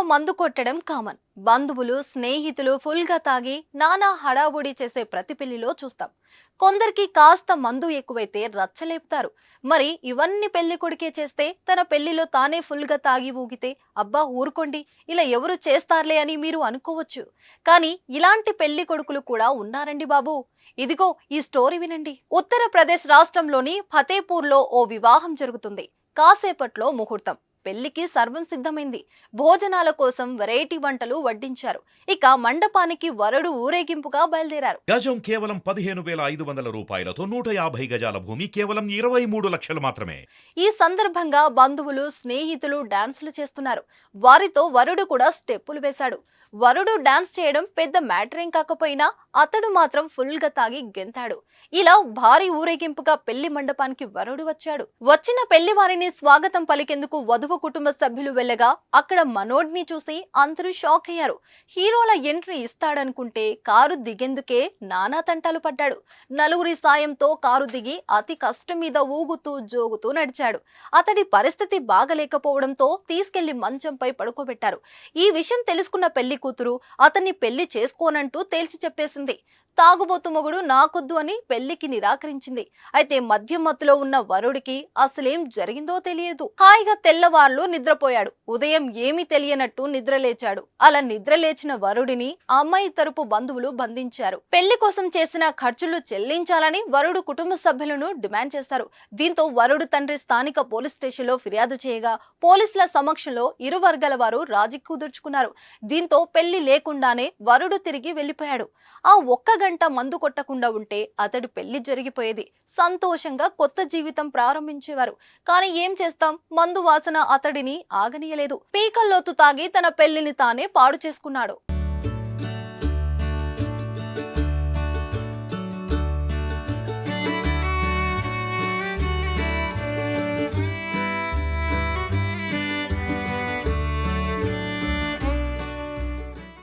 మందు కొట్టడం కామన్. బంధువులు స్నేహితులు ఫుల్ గా తాగి నానా హడావుడి చేసే ప్రతి పెళ్లిలో చూస్తాం. కొందరికి కాస్త మందు ఎక్కువైతే రచ్చలేపుతారు. మరి ఇవన్నీ పెళ్లి కొడుకే చేస్తే తన పెళ్లిలో తానే ఫుల్ గా తాగి ఊగితే అబ్బా ఊరుకోండి, ఇలా ఎవరు చేస్తారులే అని మీరు అనుకోవచ్చు. కానీ ఇలాంటి పెళ్లి కొడుకులు కూడా ఉన్నారండి బాబు. ఇదిగో ఈ స్టోరీ వినండి. ఉత్తరప్రదేశ్ రాష్ట్రంలోని ఫతేపూర్లో ఓ వివాహం జరుగుతుంది. కాసేపట్లో ముహూర్తం. పెళ్లికి సర్వం సిద్ధమైంది. భోజనాల కోసం వెరైటీ వంటలు వడ్డించారు. ఇక మండపానికి వరుడు ఊరేగింపుగా బయలుదేరారు. గజం కేవలం 15,500 రూపాయలతో 150 గజాల భూమి కేవలం 23 లక్షలు మాత్రమే. ఈ సందర్భంగా బంధువులు స్నేహితులు డాన్సులు చేస్తున్నారు. వారితో వరుడు కూడా స్టెప్పులు వేశాడు. వరుడు డాన్స్ చేయడం పెద్ద మ్యాటర్ ఏం కాకపోయినా అతడు మాత్రం ఫుల్ గా తాగి గెంతాడు. ఇలా భారీ ఊరేగింపుగా పెళ్లి మండపానికి వరుడు వచ్చాడు. వచ్చిన పెళ్లి వారిని స్వాగతం పలికేందుకు వధువు కుటుంబ సభ్యులు వెళ్ళగా అక్కడ మనోడ్ని చూసి అందరూ షాక్ అయ్యారు. హీరోల ఎంట్రీ ఇస్తాడనుకుంటే కారు దిగేందుకే నానా తంటాలు పడ్డాడు. నలుగురి సాయంతో కారు దిగి అతి కష్టం మీద ఊగుతూ జోగుతూ నడిచాడు. అతడి పరిస్థితి బాగలేకపోవడంతో తీసుకెళ్లి మంచంపై పడుకోబెట్టారు. ఈ విషయం తెలుసుకున్న పెళ్లి కూతురు అతన్ని పెళ్లి చేసుకోనంటూ తేల్చి చెప్పేసింది. తాగుబోతు మొగుడు నాకొద్దు అని పెళ్లికి నిరాకరించింది. అయితే మద్యం మత్తులో ఉన్న వరుడికి అసలేం జరిగిందో తెలియదు. హాయిగా తెల్లవార్లు నిద్రపోయాడు. ఉదయం ఏమీ తెలియనట్టు నిద్రలేచాడు. అలా నిద్రలేచిన వరుడిని అమ్మాయి తరపు బంధువులు బంధించారు. పెళ్లి కోసం చేసిన ఖర్చులు చెల్లించాలని వరుడు కుటుంబ సభ్యులను డిమాండ్ చేశారు. దీంతో వరుడు తండ్రి స్థానిక పోలీస్ స్టేషన్ లో ఫిర్యాదు చేయగా పోలీసుల సమక్షంలో ఇరు వర్గాల వారు రాజీ కుదుర్చుకున్నారు. దీంతో పెళ్లి లేకుండానే వరుడు తిరిగి వెళ్లిపోయాడు. ఆ ఒక్క గంట మందు కొట్టకుండా ఉంటే అతడు పెళ్లి జరిగిపోయేది. సంతోషంగా కొత్త జీవితం ప్రారంభించేవారు. కానీ ఏం చేస్తాం, మందు వాసన అతడిని ఆగనీయలేదు. పీకల్లోతు తాగి తన పెళ్లిని తానే పాడు చేసుకున్నాడు.